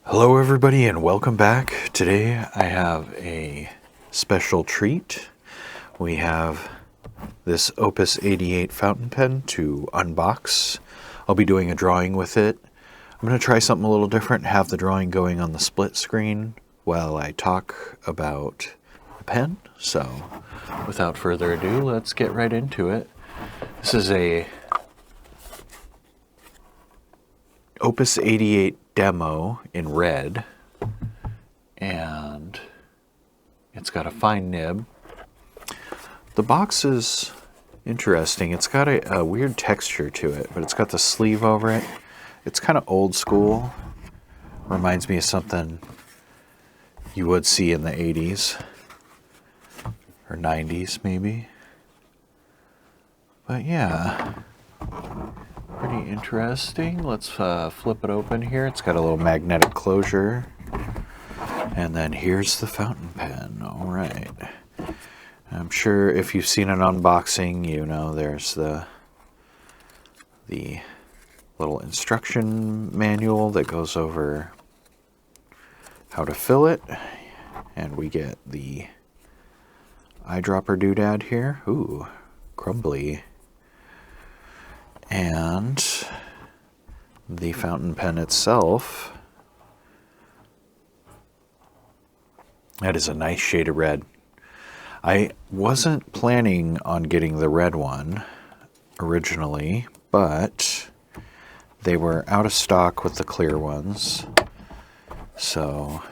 Hello everybody and welcome back. Today I have a special treat. We have this Opus 88 fountain pen to unbox. I'll be doing a drawing with it. I'm going to try something a little different, have the drawing going on the split screen while I talk about the pen. So without further ado, let's get right into it. This is a Opus 88 demo in red, and it's got a fine nib. The box is interesting. It's got a weird texture to it, but it's got the sleeve over it. It's kind of old school. Reminds me of something you would see in the 80s or 90s maybe. But yeah, pretty interesting. Let's flip it open here. It's got a little magnetic closure. And then here's the fountain pen. All right. I'm sure if you've seen an unboxing, you know there's the little instruction manual that goes over how to fill it. And we get the eyedropper doodad here. Ooh, crumbly. And the fountain pen itself, that is a nice shade of red. I wasn't planning on getting the red one originally, but they were out of stock with the clear ones. So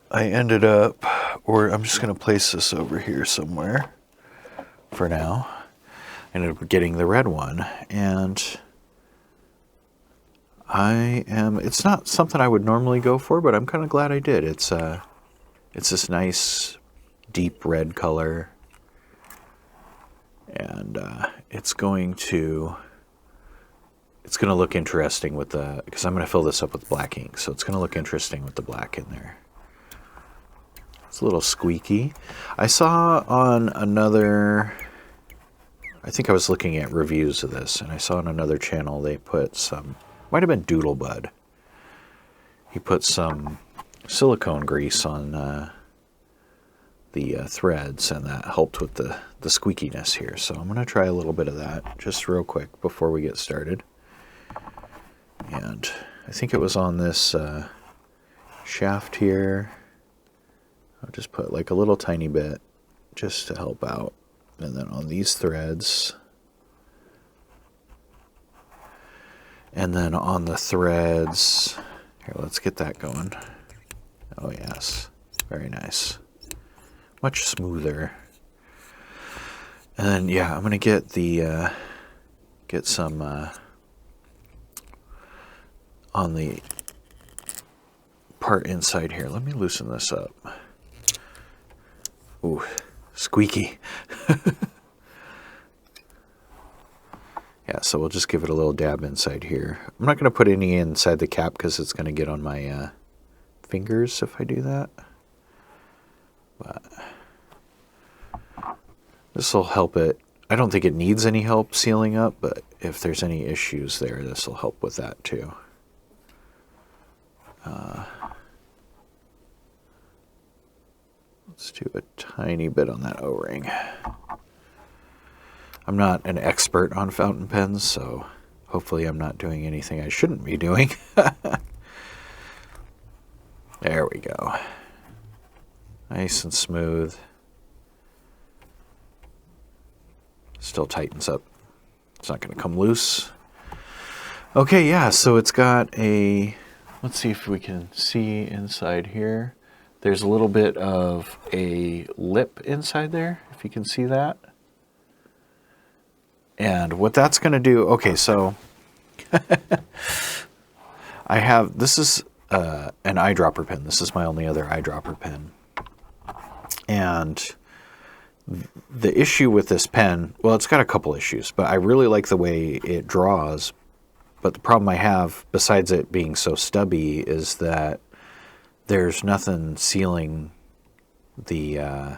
I ended up, or I'm just going to place this over here somewhere for now. Ended up getting the red one, and it's not something I would normally go for, but I'm kind of glad I did. It's this nice deep red color, and it's going to look interesting with because I'm going to fill this up with black ink, so it's going to look interesting with the black in there. It's a little squeaky. I saw on another, I think I was looking at reviews of this, and I saw on another channel they put some, might have been Doodlebud. He put some silicone grease on the threads, and that helped with the squeakiness here. So I'm going to try a little bit of that just real quick before we get started. And I think it was on this shaft here. I'll just put like a little tiny bit just to help out. And then on these threads, and then on the threads, here, let's get that going. Oh yes, very nice. Much smoother. And then, yeah, I'm going to get some on the part inside here. Let me loosen this up. Ooh. Squeaky. Yeah, so we'll just give it a little dab inside here. I'm not going to put any inside the cap because it's going to get on my fingers if I do that. But this will help it. I don't think it needs any help sealing up, but if there's any issues there, this will help with that too. Let's do a tiny bit on that O-ring. I'm not an expert on fountain pens, so hopefully I'm not doing anything I shouldn't be doing. There we go. Nice and smooth. Still tightens up. It's not going to come loose. Okay, yeah, so it's got a, let's see if we can see inside here. There's a little bit of a lip inside there, if you can see that. And what that's going to do, okay, so I have, this is an eyedropper pen. This is my only other eyedropper pen. And the issue with this pen, well, it's got a couple issues, but I really like the way it draws. But the problem I have, besides it being so stubby, is that there's nothing sealing the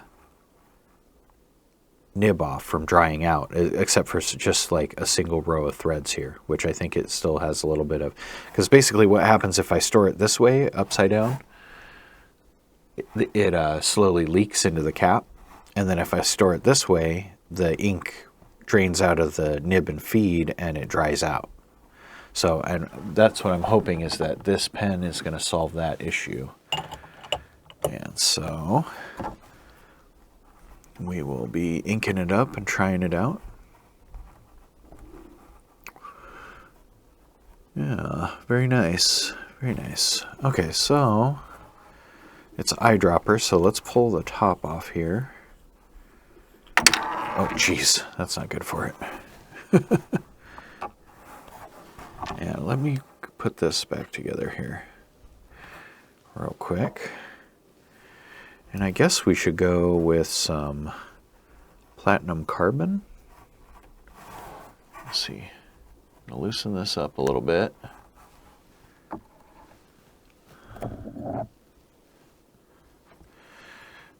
nib off from drying out, except for just like a single row of threads here, which I think it still has a little bit of, because basically what happens if I store it this way, upside down, it slowly leaks into the cap, and then if I store it this way, the ink drains out of the nib and feed and it dries out. So, and that's what I'm hoping, is that this pen is going to solve that issue. And so we will be inking it up and trying it out. Yeah, very nice. Very nice. Okay, so it's eyedropper, so let's pull the top off here. Oh, jeez, that's not good for it. Yeah, let me put this back together here real quick. And I guess we should go with some platinum carbon. Let's see. I'm gonna loosen this up a little bit.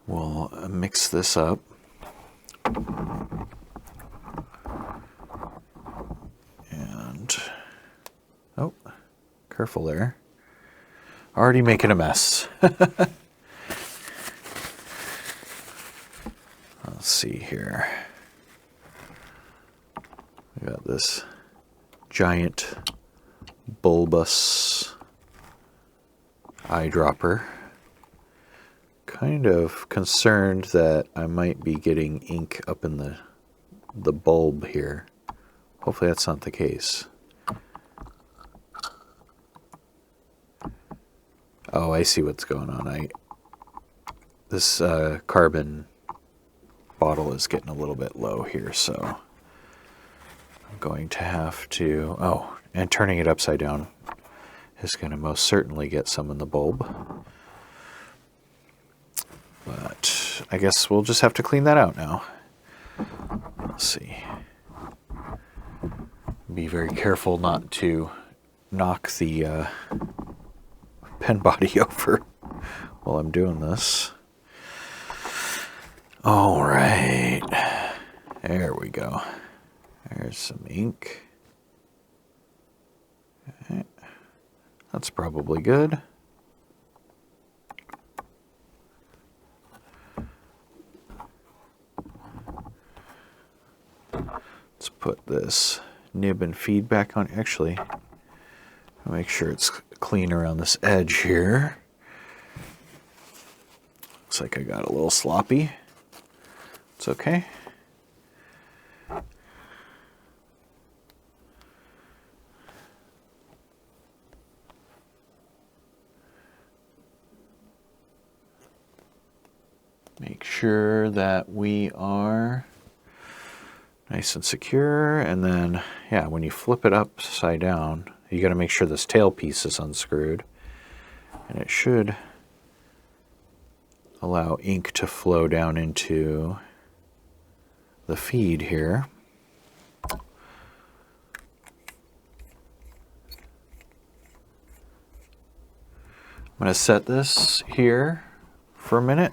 We'll mix this up. And, oh, careful there. Already making a mess. Let's see here. We got this giant bulbous eyedropper. Kind of concerned that I might be getting ink up in the bulb here. Hopefully that's not the case. Oh, I see what's going on. This carbon bottle is getting a little bit low here, so I'm going to have to, oh, and turning it upside down is going to most certainly get some in the bulb. But I guess we'll just have to clean that out now. Let's see. Be very careful not to knock the pen body over while I'm doing this. All right. There we go. There's some ink. Okay. That's probably good. Let's put this nib and feed back on. Actually, I'll make sure it's clean around this edge here. Looks like I got a little sloppy. It's okay. Make sure that we are nice and secure, and then, yeah, when you flip it upside down, you got to make sure this tail piece is unscrewed, and it should allow ink to flow down into the feed here. I'm going to set this here for a minute,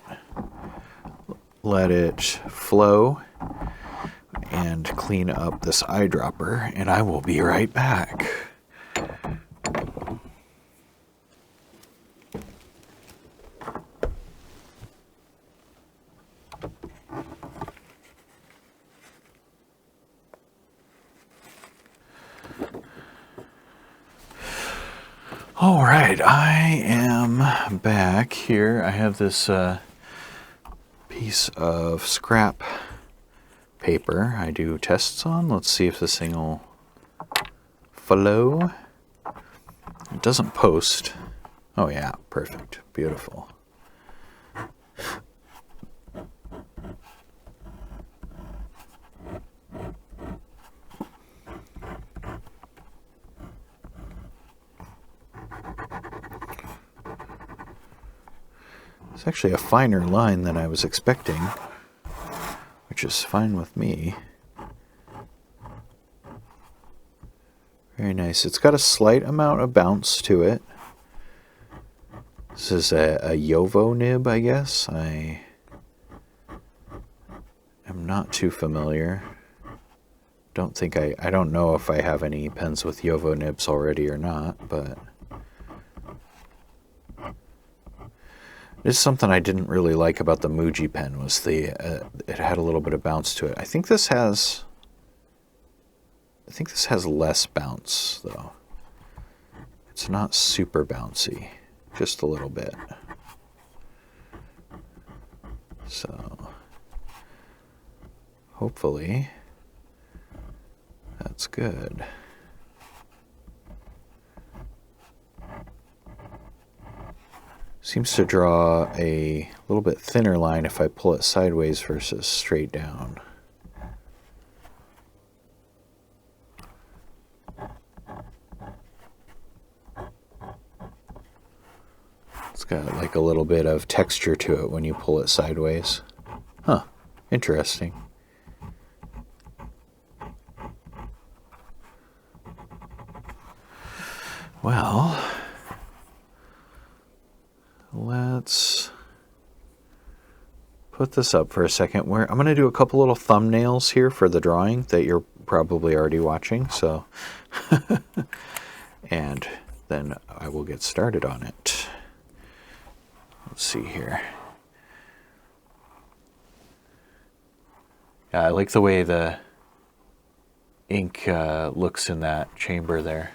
let it flow, and clean up this eyedropper, and I will be right back. All right, I am back here. I have this piece of scrap paper I do tests on. Let's see if this thing will flow. It doesn't post. Oh yeah, perfect, beautiful. It's actually a finer line than I was expecting, which is fine with me. Very nice. It's got a slight amount of bounce to it. This is a Yovo nib, I guess. I am not too familiar. I don't know if I have any pens with Yovo nibs already or not, but it's something I didn't really like about the Muji pen was it had a little bit of bounce to it. I think this has less bounce though. It's not super bouncy, just a little bit. So hopefully that's good. Seems to draw a little bit thinner line if I pull it sideways versus straight down. It's got like a little bit of texture to it when you pull it sideways. Huh, interesting. Well, let's put this up for a second. I'm going to do a couple little thumbnails here for the drawing that you're probably already watching. So, and then I will get started on it. Let's see here. Yeah, I like the way the ink looks in that chamber there.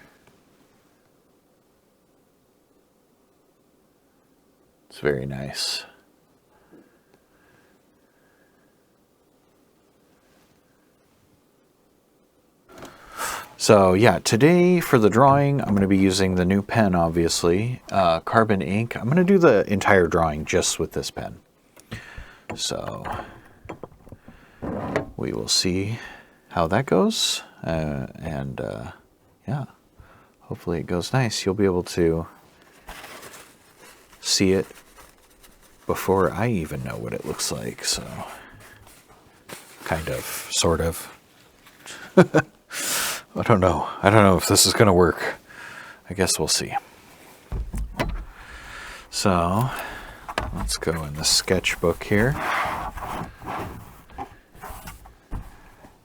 It's very nice. So yeah, today for the drawing, I'm going to be using the new pen, obviously, carbon ink. I'm going to do the entire drawing just with this pen. So we will see how that goes. Yeah, hopefully it goes nice. You'll be able to see it before I even know what it looks like. So kind of, sort of. I don't know if this is going to work. I guess we'll see. So let's go in the sketchbook here.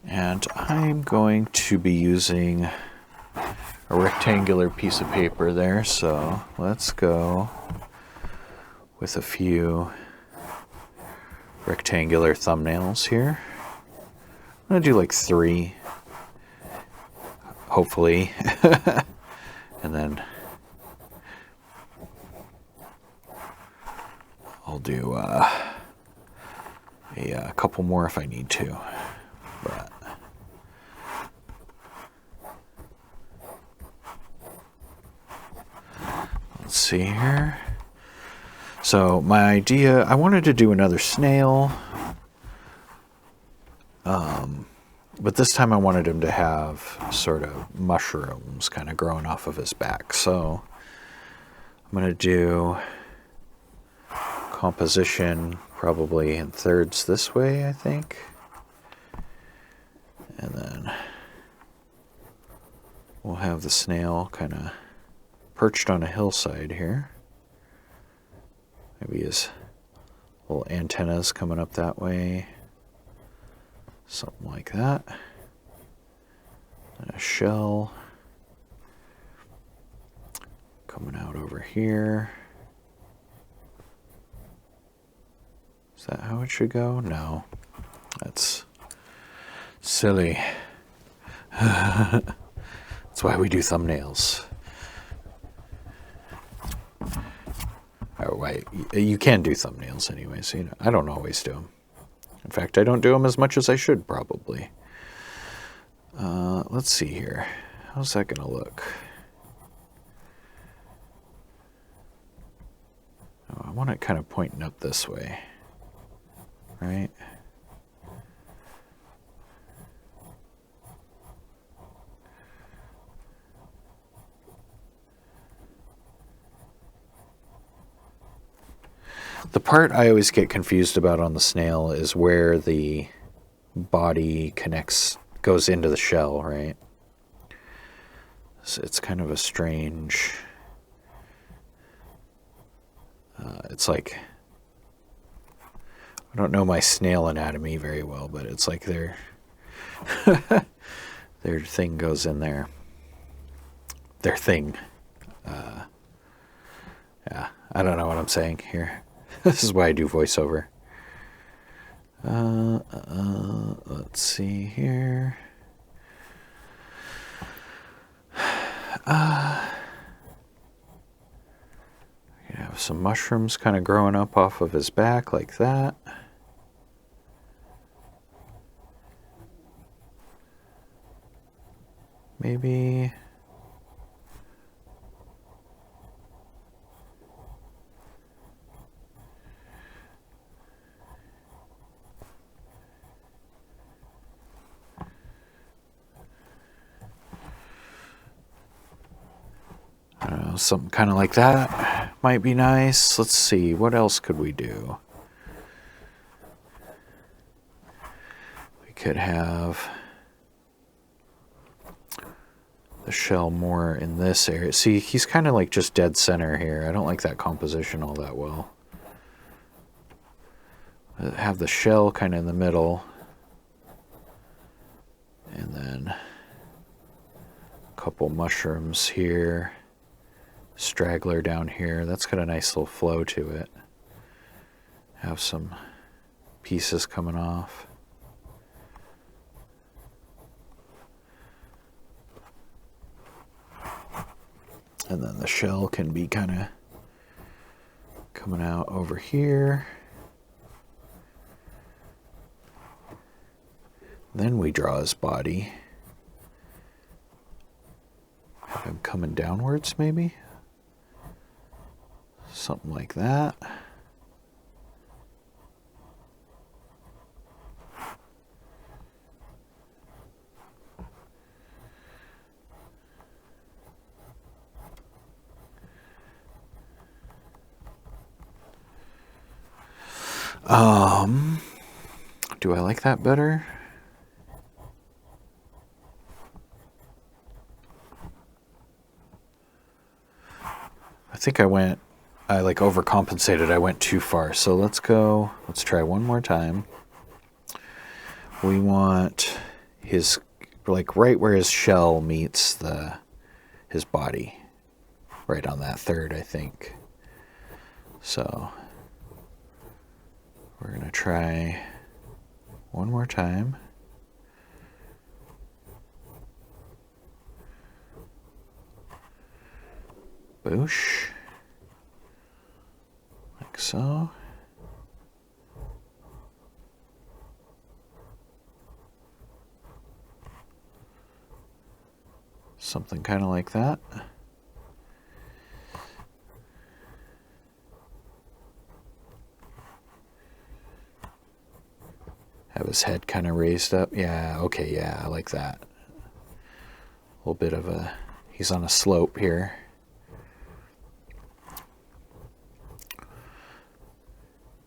And I'm going to be using a rectangular piece of paper there. So let's go with a few rectangular thumbnails here. I'm going to do like 3. Hopefully. And then I'll do a couple more if I need to. But let's see here. So my idea, I wanted to do another snail. But this time I wanted him to have sort of mushrooms kind of growing off of his back. So I'm going to do composition probably in thirds this way, I think. And then we'll have the snail kind of perched on a hillside here. Maybe his little antennas coming up that way. Something like that. And a shell coming out over here. Is that how it should go? No. That's silly. That's why we do thumbnails. Or why you can do thumbnails anyway, so I don't always do them. In fact, I don't do them as much as I should, probably. Let's see here. How's that going to look? Oh, I want it kind of pointing up this way, right? The part I always get confused about on the snail is where the body goes into the shell, right? So it's kind of a strange, it's like, I don't know my snail anatomy very well, but it's like their their thing goes in there. Their thing. Yeah, I don't know what I'm saying here. This is why I do voiceover. Let's see here. You have some mushrooms kind of growing up off of his back like that. Maybe. I don't know, something kind of like that might be nice. Let's see, what else could we do? We could have the shell more in this area. See, he's kind of like just dead center here. I don't like that composition all that well. Have the shell kind of in the middle. And then a couple mushrooms here. Straggler down here. That's got a nice little flow to it. Have some pieces coming off. And then the shell can be kind of coming out over here. Then we draw his body. Have him coming downwards maybe? Something like that. Do I like that better? I think I like overcompensated. I went too far. So let's try one more time. We want his, like right where his shell meets his body. Right on that third, I think. So we're going to try one more time. Boosh. Like so. Something kind of like that. Have his head kind of raised up. Yeah, okay, yeah, I like that. A little bit of he's on a slope here.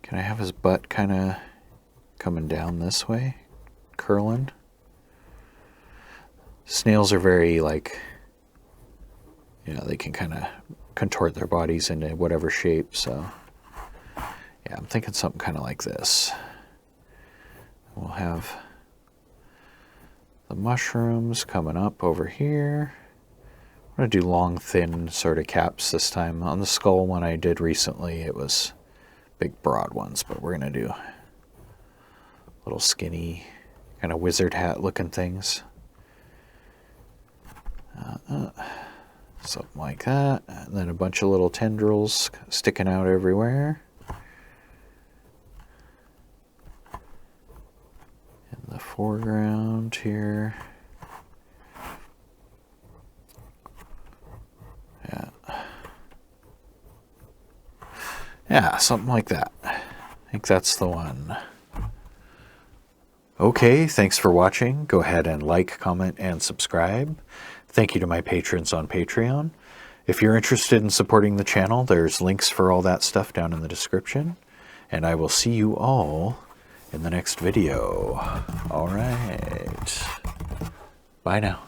Can I have his butt kind of coming down this way? Curling? Snails are very, like, you know, they can kind of contort their bodies into whatever shape, so yeah, I'm thinking something kind of like this. We'll have the mushrooms coming up over here. I'm going to do long, thin sort of caps this time. On the skull one I did recently, it was big, broad ones, but we're going to do little skinny, kind of wizard hat looking things. Something like that. And then a bunch of little tendrils sticking out everywhere. In the foreground here. Yeah. Yeah, something like that. I think that's the one. Okay, thanks for watching. Go ahead and like, comment, and subscribe. Thank you to my patrons on Patreon. If you're interested in supporting the channel, there's links for all that stuff down in the description. And I will see you all in the next video. All right. Bye now.